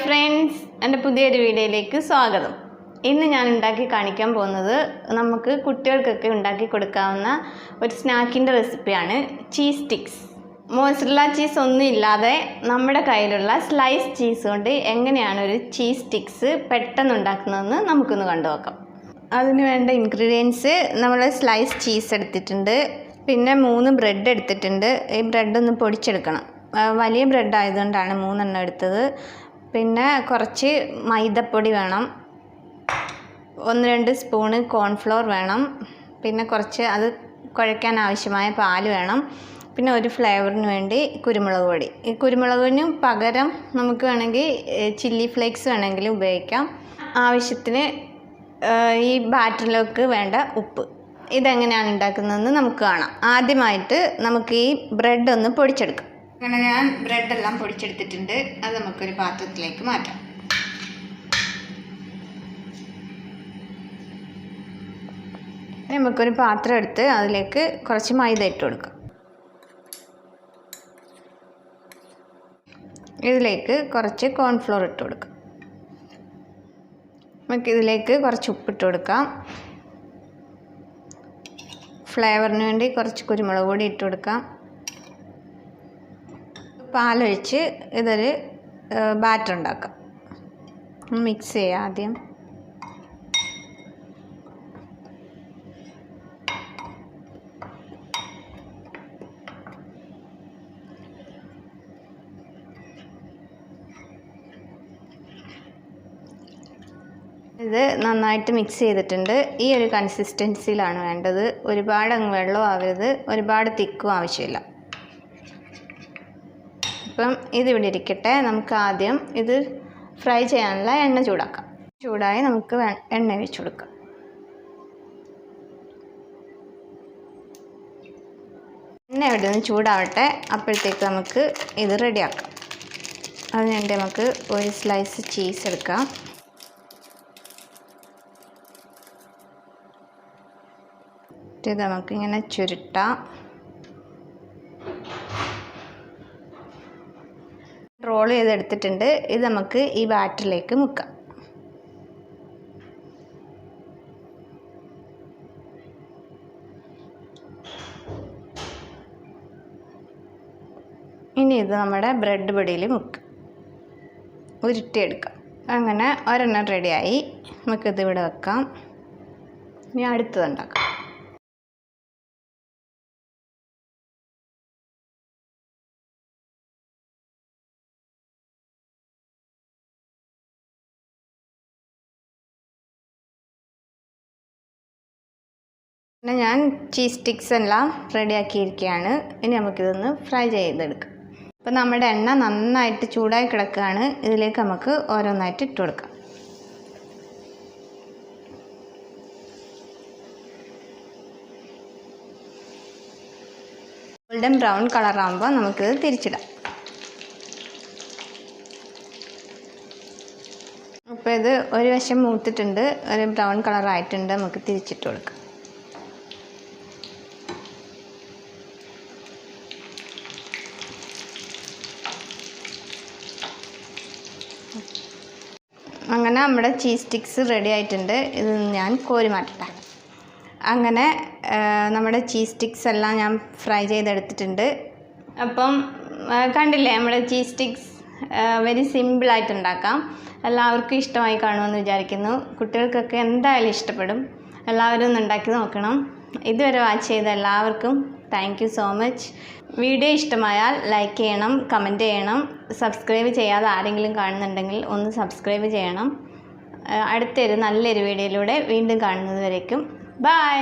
Friends, എൻ്റെ പുതിയൊരു വീഡിയോയിലേക്ക് സ്വാഗതം. ഇന്ന് ഞാൻ ഉണ്ടാക്കി കാണിക്കാൻ പോകുന്നത് നമുക്ക് കുട്ടികൾക്കൊക്കെ ഉണ്ടാക്കി കൊടുക്കാവുന്ന ഒരു സ്നാക്കിൻ്റെ റെസിപ്പിയാണ് ചീസ് സ്റ്റിക്സ്. മോസറല്ല ചീസ് ഒന്നും ഇല്ലാതെ നമ്മുടെ കയ്യിലുള്ള സ്ലൈസ് ചീസ് കൊണ്ട് എങ്ങനെയാണ് ഒരു ചീസ് സ്റ്റിക്സ് പെട്ടെന്ന് ഉണ്ടാക്കുന്നതെന്ന് നമുക്കൊന്ന് കണ്ടു നോക്കാം. അതിന് വേണ്ട ഇൻഗ്രീഡിയൻസ് നമ്മൾ സ്ലൈസ് ചീസ് എടുത്തിട്ടുണ്ട്, പിന്നെ 3 ബ്രെഡ് എടുത്തിട്ടുണ്ട്. ഈ ബ്രെഡ് ഒന്ന് പൊടിച്ചെടുക്കണം. വലിയ ബ്രെഡ് ആയതുകൊണ്ടാണ് 3 എണ്ണം എടുത്തത്. പിന്നെ കുറച്ച് മൈദപ്പൊടി വേണം, 1-2 സ്പൂണ് കോൺഫ്ലോർ വേണം, പിന്നെ കുറച്ച് അത് കുഴയ്ക്കാൻ ആവശ്യമായ പാൽ വേണം, പിന്നെ ഒരു ഫ്ലേവറിന് വേണ്ടി കുരുമുളക് പൊടി. ഈ കുരുമുളകിന് പകരം നമുക്ക് വേണമെങ്കിൽ ചില്ലി ഫ്ലേക്സ് വേണമെങ്കിൽ ഉപയോഗിക്കാം. ആവശ്യത്തിന് ഈ ബാറ്ററിലേക്ക് വേണ്ട ഉപ്പ്. ഇതെങ്ങനെയാണ് ഉണ്ടാക്കുന്നതെന്ന് നമുക്ക് കാണാം. ആദ്യമായിട്ട് നമുക്ക് ഈ ബ്രെഡ് ഒന്ന് പൊടിച്ചെടുക്കാം. അങ്ങനെ ഞാൻ ബ്രെഡെല്ലാം പൊടിച്ചെടുത്തിട്ടുണ്ട്. അത് നമുക്കൊരു പാത്രത്തിലേക്ക് മാറ്റാം. നമുക്കൊരു പാത്രം എടുത്ത് അതിലേക്ക് കുറച്ച് മൈദ ഇട്ട് കൊടുക്കാം. ഇതിലേക്ക് കുറച്ച് കോൺഫ്ലോർ ഇട്ട് കൊടുക്കാം. നമുക്കിതിലേക്ക് കുറച്ച് ഉപ്പിട്ട് കൊടുക്കാം. ഫ്ലേവറിന് വേണ്ടി കുറച്ച് കുരുമുളക് പൊടി ഇട്ട് കൊടുക്കാം. പാലൊഴിച്ച് ഇതൊരു ബാറ്റർ ഉണ്ടാക്കാം. മിക്സ് ചെയ്യാം ആദ്യം. ഇത് നന്നായിട്ട് മിക്സ് ചെയ്തിട്ടുണ്ട്. ഈ ഒരു കൺസിസ്റ്റൻസിയിലാണ് വേണ്ടത്. ഒരുപാട് അങ്ങ് വെള്ളം ആവരുത്, ഒരുപാട് തിക്കും ആവശ്യമില്ല. അപ്പം ഇതിവിടെ ഇരിക്കട്ടെ. നമുക്ക് ആദ്യം ഇത് ഫ്രൈ ചെയ്യാനുള്ള എണ്ണ ചൂടാക്കാം. ചൂടായി നമുക്ക് എണ്ണ ഒഴിച്ചു കൊടുക്കാം. എണ്ണ ഇവിടെ നിന്ന് ചൂടാവട്ടെ. അപ്പോഴത്തേക്ക് നമുക്ക് ഇത് റെഡിയാക്കാം. അതിനുവേണ്ടി നമുക്ക് ഒരു സ്ലൈസ് ചീസ് എടുക്കാം. ഇത് നമുക്കിങ്ങനെ ചുരുട്ടാം. റോൾ ചെയ്തെടുത്തിട്ടുണ്ട്. ഇത് നമുക്ക് ഈ ബാറ്ററിലേക്ക് മുക്കാം. ഇനി ഇത് നമ്മുടെ ബ്രെഡ് പൊടിയിൽ മുക്കാം, ഉരുട്ടിയെടുക്കാം. അങ്ങനെ ഒരെണ്ണം റെഡിയായി. നമുക്കിത് ഇവിടെ വെക്കാം. ഇനി അടുത്തത് ഉണ്ടാക്കാം. പിന്നെ ഞാൻ ചീസ് സ്റ്റിക്സ് എല്ലാം റെഡിയാക്കിയിരിക്കുകയാണ്. ഇനി നമുക്കിതൊന്ന് ഫ്രൈ ചെയ്തെടുക്കാം. അപ്പോൾ നമ്മുടെ എണ്ണ നന്നായിട്ട് ചൂടായി കിടക്കുകയാണ്. ഇതിലേക്ക് നമുക്ക് ഓരോന്നായിട്ട് ഇട്ട് കൊടുക്കാം. ഗോൾഡൻ ബ്രൗൺ കളറാകുമ്പോൾ നമുക്കിത് തിരിച്ചിടാം. അപ്പോൾ ഇത് ഒരു വശം മൂത്തിട്ടുണ്ട്, ഒരു ബ്രൗൺ കളറായിട്ടുണ്ട്. നമുക്ക് തിരിച്ചിട്ട് കൊടുക്കാം. അങ്ങനെ നമ്മുടെ ചീസ് സ്റ്റിക്സ് റെഡി ആയിട്ടുണ്ട്. ഇത് ഞാൻ കോരി മാറ്റട്ടെ. അങ്ങനെ നമ്മുടെ ചീസ് സ്റ്റിക്സ് എല്ലാം ഞാൻ ഫ്രൈ ചെയ്തെടുത്തിട്ടുണ്ട്. അപ്പം കണ്ടില്ലേ, നമ്മുടെ ചീസ് സ്റ്റിക്സ് വെരി സിമ്പിളായിട്ട് ഉണ്ടാക്കാം. എല്ലാവർക്കും ഇഷ്ടമായി കാണുമെന്ന് വിചാരിക്കുന്നു. കുട്ടികൾക്കൊക്കെ എന്തായാലും ഇഷ്ടപ്പെടും. എല്ലാവരും ഒന്ന് ഉണ്ടാക്കി നോക്കണം. ഇതുവരെ വാച്ച് ചെയ്ത എല്ലാവർക്കും thank you so much. Video ഇഷ്ടമായാൽ ലൈക്ക് ചെയ്യണം, കമൻറ്റ് ചെയ്യണം. സബ്സ്ക്രൈബ് ചെയ്യാതെ ആരെങ്കിലും കാണുന്നുണ്ടെങ്കിൽ ഒന്ന് സബ്സ്ക്രൈബ് ചെയ്യണം. അടുത്തൊരു നല്ലൊരു വീഡിയോയിലൂടെ വീണ്ടും കാണുന്നത് വരേക്കും ബൈ.